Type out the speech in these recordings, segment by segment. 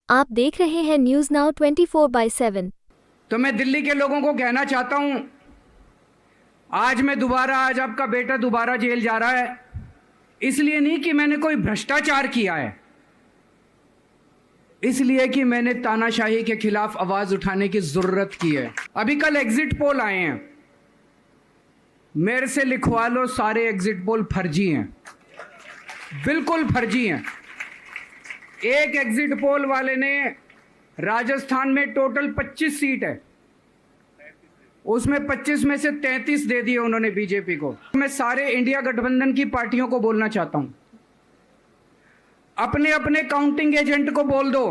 आप देख रहे हैं न्यूज नाउ 24/7। तो मैं दिल्ली के लोगों को कहना चाहता हूं, आज आपका बेटा दोबारा जेल जा रहा है, इसलिए नहीं कि मैंने कोई भ्रष्टाचार किया है, इसलिए कि मैंने तानाशाही के खिलाफ आवाज उठाने की जरूरत की है। अभी कल एग्जिट पोल आए हैं, मेरे से लिखवा लो, सारे एग्जिट पोल फर्जी हैं, बिल्कुल फर्जी हैं। एक एग्जिट पोल वाले ने राजस्थान में टोटल 25 सीट है, उसमें 25 में से 33 दे दिए उन्होंने बीजेपी को। मैं सारे इंडिया गठबंधन की पार्टियों को बोलना चाहता हूं, अपने अपने काउंटिंग एजेंट को बोल दो,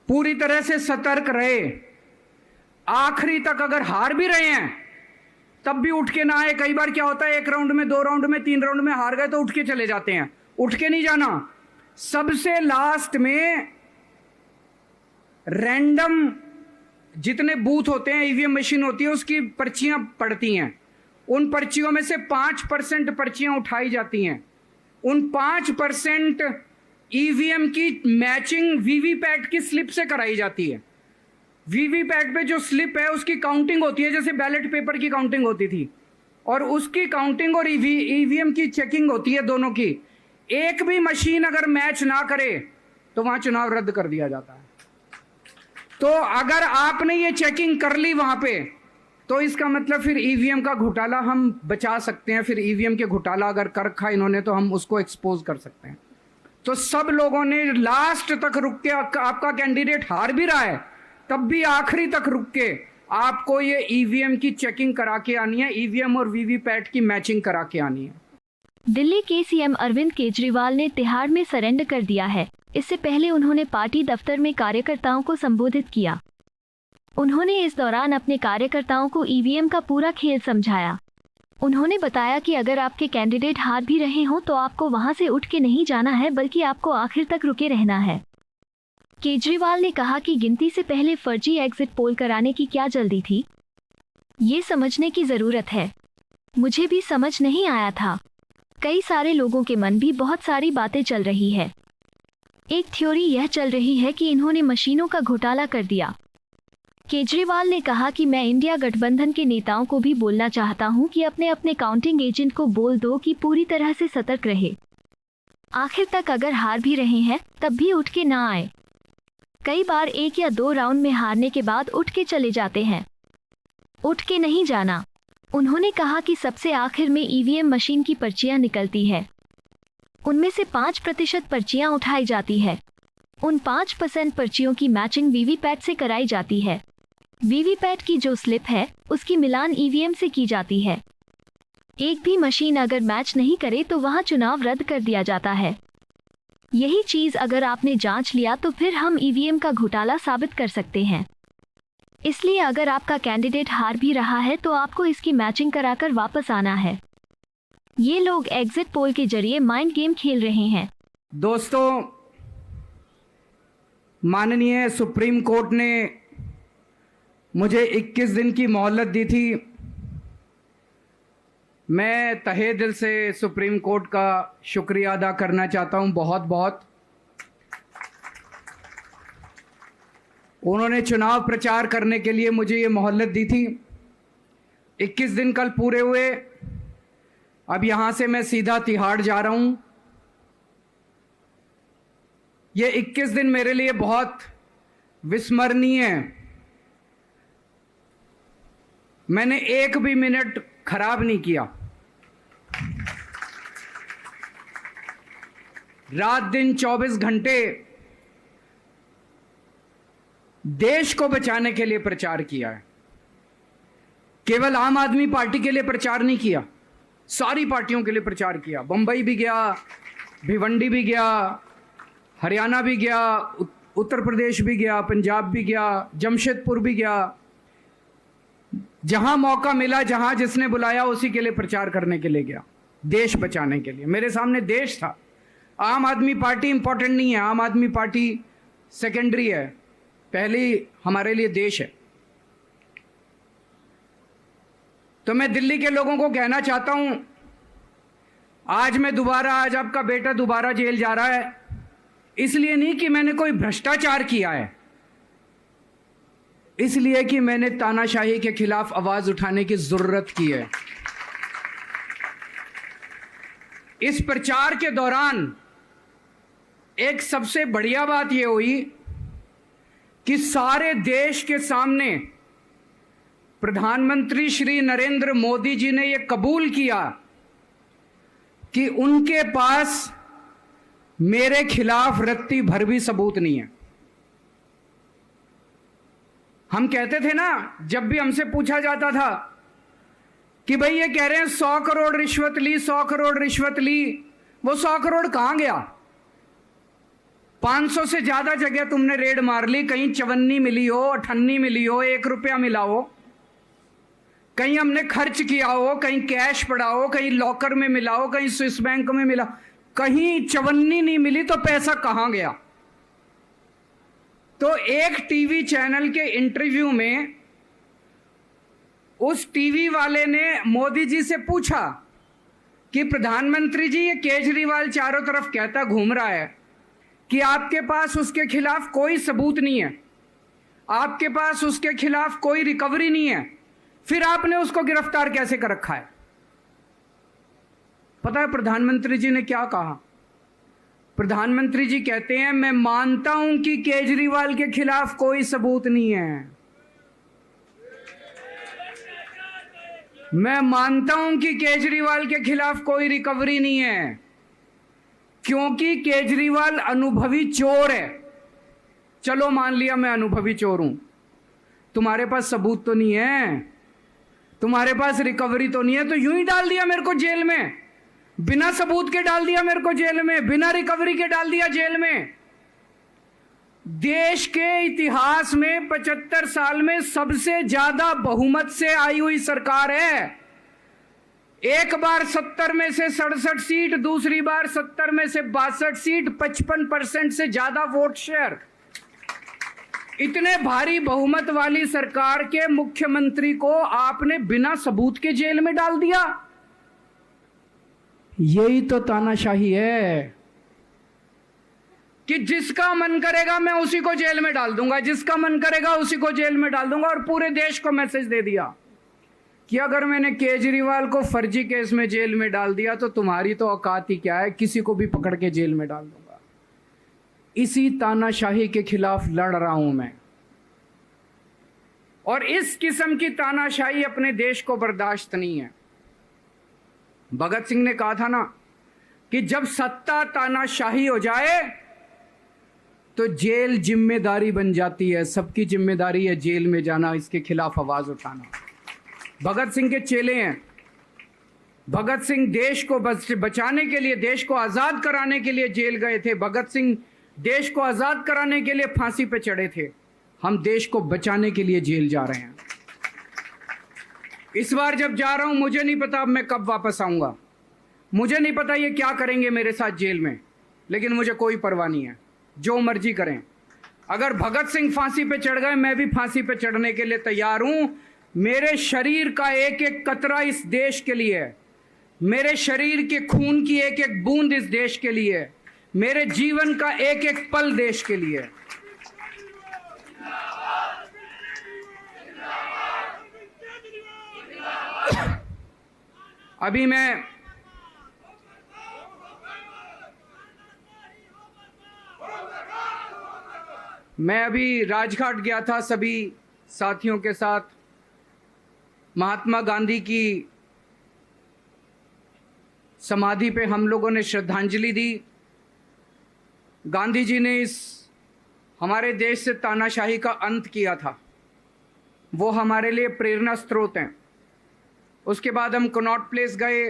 पूरी तरह से सतर्क रहे। आखिरी तक अगर हार भी रहे हैं तब भी उठ के ना आए। कई बार क्या होता है, एक राउंड में, 2 राउंड में, 3 राउंड में हार गए तो उठ के चले जाते हैं। उठ के नहीं जाना, सबसे लास्ट में रैंडम जितने बूथ होते हैं, ईवीएम मशीन होती है, उसकी पर्चियां पड़ती हैं। उन पर्चियों में से 5% पर्चियां उठाई जाती हैं। उन 5% ईवीएम की मैचिंग वीवीपैट की स्लिप से कराई जाती है। वीवीपैट पे जो स्लिप है उसकी काउंटिंग होती है, जैसे बैलेट पेपर की काउंटिंग होती थी, और उसकी काउंटिंग और ईवीएम की चेकिंग होती है, दोनों की। एक भी मशीन अगर मैच ना करे तो वहां चुनाव रद्द कर दिया जाता है। तो अगर आपने ये चेकिंग कर ली वहां पे, तो इसका मतलब फिर ईवीएम का घोटाला हम बचा सकते हैं। फिर ईवीएम के घोटाला अगर कर रखा इन्होंने तो हम उसको एक्सपोज कर सकते हैं। तो सब लोगों ने लास्ट तक रुक के, आपका कैंडिडेट हार भी रहा है तब भी आखिरी तक रुक के आपको ये ईवीएम की चेकिंग करा के आनी है, ईवीएम और वीवीपैट की मैचिंग करा के आनी है। दिल्ली के सीएम अरविंद केजरीवाल ने तिहाड़ में सरेंडर कर दिया है। इससे पहले उन्होंने पार्टी दफ्तर में कार्यकर्ताओं को संबोधित किया। उन्होंने इस दौरान अपने कार्यकर्ताओं को ईवीएम का पूरा खेल समझाया। उन्होंने बताया कि अगर आपके कैंडिडेट हार भी रहे हों तो आपको वहां से उठ के नहीं जाना है, बल्कि आपको आखिर तक रुके रहना है। केजरीवाल ने कहा कि गिनती से पहले फर्जी एग्जिट पोल कराने की क्या जल्दी थी, ये समझने की जरूरत है। मुझे भी समझ नहीं आया था। कई सारे लोगों के मन भी बहुत सारी बातें चल रही है। एक थ्योरी यह चल रही है कि इन्होंने मशीनों का घोटाला कर दिया। केजरीवाल ने कहा कि मैं इंडिया गठबंधन के नेताओं को भी बोलना चाहता हूं कि अपने अपने काउंटिंग एजेंट को बोल दो कि पूरी तरह से सतर्क रहे। आखिर तक अगर हार भी रहे हैं तब भी उठ के ना आए। कई बार 1 या 2 राउंड में हारने के बाद उठ के चले जाते हैं। उठ के नहीं जाना। उन्होंने कहा कि सबसे आखिर में ईवीएम मशीन की पर्चियां निकलती है, उनमें से 5% पर्चियां उठाई जाती है। उन 5% पर्चियों की मैचिंग वीवीपैट से कराई जाती है। वीवीपैट की जो स्लिप है उसकी मिलान ईवीएम से की जाती है। एक भी मशीन अगर मैच नहीं करे तो वहां चुनाव रद्द कर दिया जाता है। यही चीज अगर आपने जांच लिया तो फिर हम ईवीएम का घोटाला साबित कर सकते हैं। इसलिए अगर आपका कैंडिडेट हार भी रहा है तो आपको इसकी मैचिंग कराकर वापस आना है। ये लोग एग्जिट पोल के जरिए माइंड गेम खेल रहे हैं। दोस्तों, माननीय सुप्रीम कोर्ट ने मुझे 21 दिन की मोहलत दी थी। मैं तहे दिल से सुप्रीम कोर्ट का शुक्रिया अदा करना चाहता हूं, बहुत बहुत। उन्होंने चुनाव प्रचार करने के लिए मुझे ये मोहलत दी थी। 21 दिन कल पूरे हुए। अब यहां से मैं सीधा तिहाड़ जा रहा हूं। ये 21 दिन मेरे लिए बहुत विस्मरणीय है। मैंने एक भी मिनट खराब नहीं किया। रात दिन 24 घंटे देश को बचाने के लिए प्रचार किया है। केवल आम आदमी पार्टी के लिए प्रचार नहीं किया, सारी पार्टियों के लिए प्रचार किया। बंबई भी गया, भिवंडी भी गया, हरियाणा भी गया, उत्तर प्रदेश भी गया, पंजाब भी गया, जमशेदपुर भी गया। जहां मौका मिला, जहां जिसने बुलाया, उसी के लिए प्रचार करने के लिए गया, देश बचाने के लिए। मेरे सामने देश था। आम आदमी पार्टी इंपॉर्टेंट नहीं है, आम आदमी पार्टी सेकेंडरी है, पहली हमारे लिए देश है। तो मैं दिल्ली के लोगों को कहना चाहता हूं, आज आपका बेटा दोबारा जेल जा रहा है, इसलिए नहीं कि मैंने कोई भ्रष्टाचार किया है, इसलिए कि मैंने तानाशाही के खिलाफ आवाज उठाने की जरूरत की है। इस प्रचार के दौरान एक सबसे बढ़िया बात यह हुई कि सारे देश के सामने प्रधानमंत्री श्री नरेंद्र मोदी जी ने यह कबूल किया कि उनके पास मेरे खिलाफ रत्ती भर भी सबूत नहीं है। हम कहते थे ना, जब भी हमसे पूछा जाता था कि भाई ये कह रहे हैं 100 करोड़ रिश्वत ली, 100 करोड़ रिश्वत ली, वो 100 करोड़ कहां गया? 500 से ज्यादा जगह तुमने रेड मार ली, कहीं चवन्नी मिली हो, अठन्नी मिली हो, 1 रुपया मिला हो, कहीं हमने खर्च किया हो, कहीं कैश पड़ा हो, कहीं लॉकर में मिला हो, कहीं स्विस बैंक में मिला, कहीं चवन्नी नहीं मिली, तो पैसा कहां गया? तो एक टीवी चैनल के इंटरव्यू में उस टीवी वाले ने मोदी जी से पूछा कि प्रधानमंत्री जी, ये केजरीवाल चारों तरफ कहता घूम रहा है कि आपके पास उसके खिलाफ कोई सबूत नहीं है, आपके पास उसके खिलाफ कोई रिकवरी नहीं है, फिर आपने उसको गिरफ्तार कैसे कर रखा है? पता है प्रधानमंत्री जी ने क्या कहा? प्रधानमंत्री जी कहते हैं, मैं मानता हूं कि केजरीवाल के खिलाफ कोई सबूत नहीं है, मैं मानता हूं कि केजरीवाल के खिलाफ कोई रिकवरी नहीं है, क्योंकि केजरीवाल अनुभवी चोर है। चलो मान लिया मैं अनुभवी चोर हूं, तुम्हारे पास सबूत तो नहीं है, तुम्हारे पास रिकवरी तो नहीं है, तो यूं ही डाल दिया मेरे को जेल में, बिना सबूत के डाल दिया मेरे को जेल में, बिना रिकवरी के डाल दिया जेल में। देश के इतिहास में 75 साल में सबसे ज्यादा बहुमत से आई हुई सरकार है। एक बार 70 में से 67 सीट, दूसरी बार 70 में से 62 सीट, 55% से ज्यादा वोट शेयर। इतने भारी बहुमत वाली सरकार के मुख्यमंत्री को आपने बिना सबूत के जेल में डाल दिया। यही तो तानाशाही है कि जिसका मन करेगा मैं उसी को जेल में डाल दूंगा, जिसका मन करेगा उसी को जेल में डाल दूंगा। और पूरे देश को मैसेज दे दिया कि अगर मैंने केजरीवाल को फर्जी केस में जेल में डाल दिया तो तुम्हारी तो औकात ही क्या है, किसी को भी पकड़ के जेल में डाल दूंगा। इसी तानाशाही के खिलाफ लड़ रहा हूं मैं, और इस किस्म की तानाशाही अपने देश को बर्दाश्त नहीं है। भगत सिंह ने कहा था ना कि जब सत्ता तानाशाही हो जाए तो जेल जिम्मेदारी बन जाती है, सबकी जिम्मेदारी है जेल में जाना, इसके खिलाफ आवाज उठाना। भगत सिंह के चेले हैं। भगत सिंह देश को बचाने के लिए, देश को आजाद कराने के लिए जेल गए थे। भगत सिंह देश को आजाद कराने के लिए फांसी पे चढ़े थे। हम देश को बचाने के लिए जेल जा रहे हैं। इस बार जब जा रहा हूं, मुझे नहीं पता अब मैं कब वापस आऊंगा, मुझे नहीं पता ये क्या करेंगे मेरे साथ जेल में, लेकिन मुझे कोई परवाह नहीं है, जो मर्जी करें। अगर भगत सिंह फांसी पे चढ़ गए, मैं भी फांसी पे चढ़ने के लिए तैयार हूं। मेरे शरीर का एक एक कतरा इस देश के लिए है, मेरे शरीर के खून की एक एक बूंद इस देश के लिए है, मेरे जीवन का एक एक पल देश के लिए है। अभी मैं अभी राजघाट गया था सभी साथियों के साथ। महात्मा गांधी की समाधि पे हम लोगों ने श्रद्धांजलि दी। गांधी जी ने इस हमारे देश से तानाशाही का अंत किया था, वो हमारे लिए प्रेरणा स्रोत हैं। उसके बाद हम कनॉट प्लेस गए,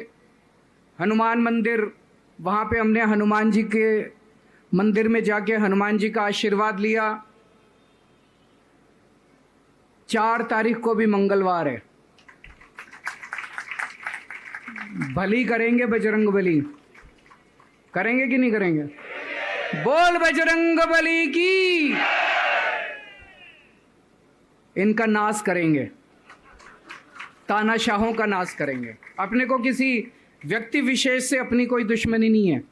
हनुमान मंदिर, वहाँ पे हमने हनुमान जी के मंदिर में जाके हनुमान जी का आशीर्वाद लिया। 4 तारीख को भी मंगलवार है, भली करेंगे बजरंग बली, करेंगे कि नहीं करेंगे? बोल बजरंग बली की। इनका नाश करेंगे, तानाशाहों का नाश करेंगे। अपने को किसी व्यक्ति विशेष से अपनी कोई दुश्मनी नहीं है,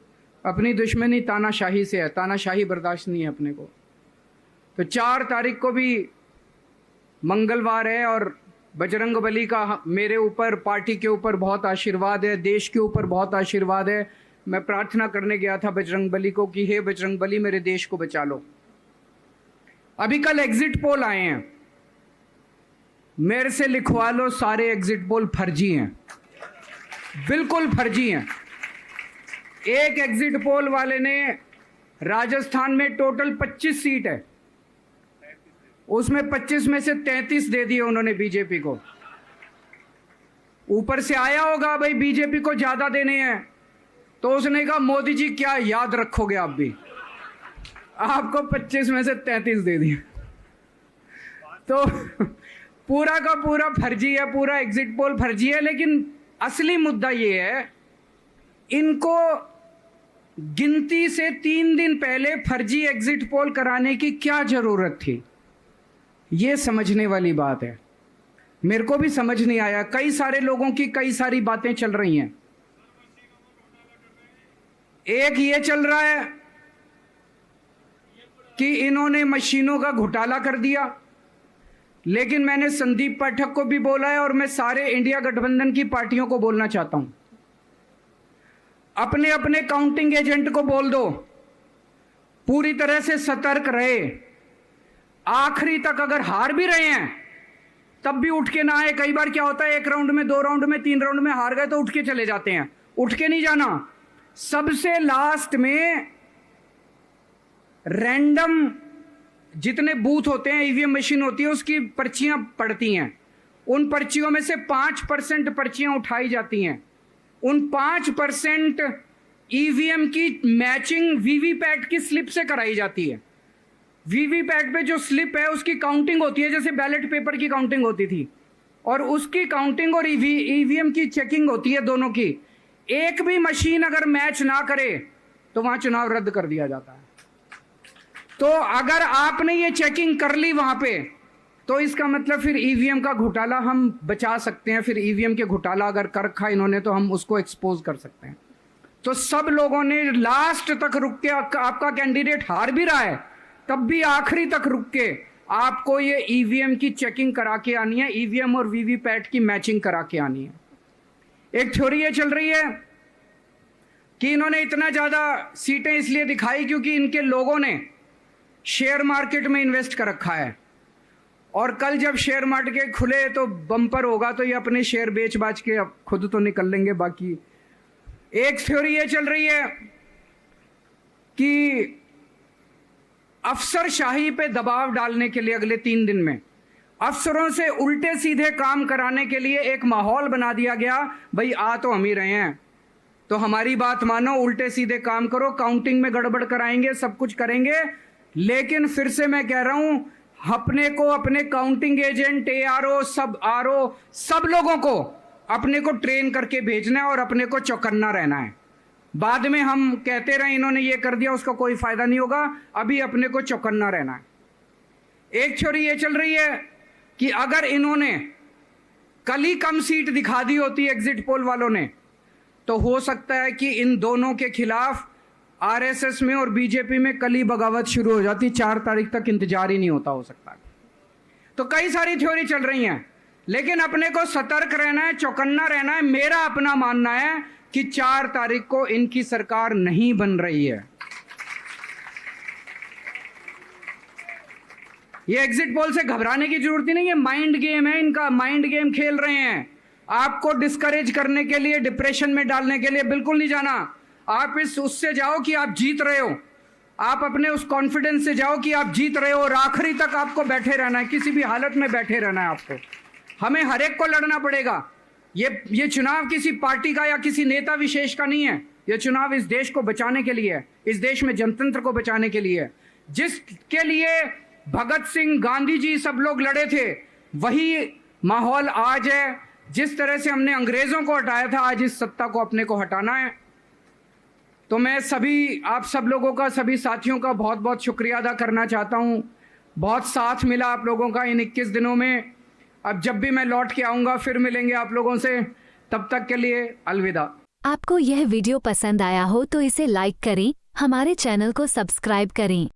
अपनी दुश्मनी तानाशाही से है, तानाशाही बर्दाश्त नहीं है अपने को। तो 4 तारीख को भी मंगलवार है और बजरंगबली का मेरे ऊपर, पार्टी के ऊपर बहुत आशीर्वाद है, देश के ऊपर बहुत आशीर्वाद है। मैं प्रार्थना करने गया था बजरंगबली को कि हे बजरंगबली मेरे देश को बचा लो। अभी कल एग्जिट पोल आए हैं, मेरे से लिखवा लो, सारे एग्जिट पोल फर्जी हैं, बिल्कुल फर्जी हैं। एक एग्जिट पोल वाले ने राजस्थान में टोटल 25 सीट है, उसमें 25 में से 33 दे दिए उन्होंने बीजेपी को। ऊपर से आया होगा भाई बीजेपी को ज्यादा देने हैं, तो उसने कहा मोदी जी क्या याद रखोगे आप भी, आपको 25 में से 33 दे दिए। तो पूरा का पूरा फर्जी है, पूरा एग्जिट पोल फर्जी है। लेकिन असली मुद्दा ये है, इनको गिनती से 3 दिन पहले फर्जी एग्जिट पोल कराने की क्या जरूरत थी, ये समझने वाली बात है। मेरे को भी समझ नहीं आया, कई सारे लोगों की कई सारी बातें चल रही हैं। एक ये चल रहा है कि इन्होंने मशीनों का घोटाला कर दिया, लेकिन मैंने संदीप पाठक को भी बोला है और मैं सारे इंडिया गठबंधन की पार्टियों को बोलना चाहता हूं, अपने अपने काउंटिंग एजेंट को बोल दो पूरी तरह से सतर्क रहे। आखिरी तक अगर हार भी रहे हैं तब भी उठ के ना आए। कई बार क्या होता है, 1 राउंड में, 2 राउंड में, 3 राउंड में हार गए तो उठ के चले जाते हैं। उठ के नहीं जाना, सबसे लास्ट में रैंडम जितने बूथ होते हैं, ईवीएम मशीन होती है, उसकी पर्चियां पड़ती हैं। उन पर्चियों में से 5% पर्चियां उठाई जाती हैं। उन 5% ईवीएम की मैचिंग वीवीपैट की स्लिप से कराई जाती है। वीवीपैट पे जो स्लिप है उसकी काउंटिंग होती है, जैसे बैलेट पेपर की काउंटिंग होती थी, और उसकी काउंटिंग और ईवीएम की चेकिंग होती है दोनों की। एक भी मशीन अगर मैच ना करे तो वहां चुनाव रद्द कर दिया जाता है। तो अगर आपने ये चेकिंग कर ली वहां पे, तो इसका मतलब फिर ईवीएम का घोटाला हम बचा सकते हैं। फिर ईवीएम के घोटाला अगर कर रखा इन्होंने तो हम उसको एक्सपोज कर सकते हैं। तो सब लोगों ने लास्ट तक रुक के, आपका कैंडिडेट हार भी रहा है तब भी आखिरी तक रुक के आपको ये ईवीएम की चेकिंग करा के आनी है, ईवीएम और वीवीपैट की मैचिंग करा के आनी है। एक थ्योरी ये चल रही है कि इन्होंने इतना ज्यादा सीटें इसलिए दिखाई क्योंकि इनके लोगों ने शेयर मार्केट में इन्वेस्ट कर रखा है, और कल जब शेयर मार्केट खुले तो बम्पर होगा, तो ये अपने शेयर बेच बाच के अब खुद तो निकल लेंगे। बाकी एक थ्योरी ये चल रही है कि अफसरशाही पे दबाव डालने के लिए अगले 3 दिन में अफसरों से उल्टे सीधे काम कराने के लिए एक माहौल बना दिया गया। भाई आ तो हम ही रहे हैं, तो हमारी बात मानो, उल्टे सीधे काम करो, काउंटिंग में गड़बड़ कराएंगे, सब कुछ करेंगे। लेकिन फिर से मैं कह रहा हूं, अपने को, अपने काउंटिंग एजेंट, एआरओ, सब आरओ, सब लोगों को अपने को ट्रेन करके भेजना है और अपने को चौकन्ना रहना है। बाद में हम कहते रहे इन्होंने ये कर दिया, उसका कोई फायदा नहीं होगा। अभी अपने को चौकन्ना रहना है। एक थ्योरी ये चल रही है कि अगर इन्होंने कल ही कम सीट दिखा दी होती एग्जिट पोल वालों ने, तो हो सकता है कि इन दोनों के खिलाफ आरएसएस में और बीजेपी में कल ही बगावत शुरू हो जाती। 4 तारीख तक इंतजार ही नहीं होता, हो सकता है। तो कई सारी थ्योरी चल रही हैं, लेकिन अपने को सतर्क रहना है, चौकन्ना रहना है। मेरा अपना मानना है कि 4 तारीख को इनकी सरकार नहीं बन रही है। ये एग्जिट पोल से घबराने की जरूरत ही नहीं है, माइंड गेम है इनका, माइंड गेम खेल रहे हैं। आपको डिस्करेज करने के लिए, डिप्रेशन में डालने के लिए बिल्कुल नहीं जाना। आप उससे जाओ कि आप जीत रहे हो, आप अपने उस कॉन्फिडेंस से जाओ कि आप जीत रहे हो, और आखिरी तक आपको बैठे रहना है, किसी भी हालत में बैठे रहना है आपको। हमें हर एक को लड़ना पड़ेगा। ये चुनाव किसी पार्टी का या किसी नेता विशेष का नहीं है। ये चुनाव इस देश को बचाने के लिए है, इस देश में जनतंत्र को बचाने के लिए है। जिसके लिए भगत सिंह, गांधी जी सब लोग लड़े थे, वही माहौल आज है। जिस तरह से हमने अंग्रेजों को हटाया था, आज इस सत्ता को अपने को हटाना है। तो मैं सभी, आप सब लोगों का, सभी साथियों का बहुत बहुत शुक्रिया अदा करना चाहता हूं। बहुत साथ मिला आप लोगों का इन 21 दिनों में। अब जब भी मैं लौट के आऊंगा फिर मिलेंगे आप लोगों से। तब तक के लिए अलविदा। आपको यह वीडियो पसंद आया हो तो इसे लाइक करें, हमारे चैनल को सब्सक्राइब करें।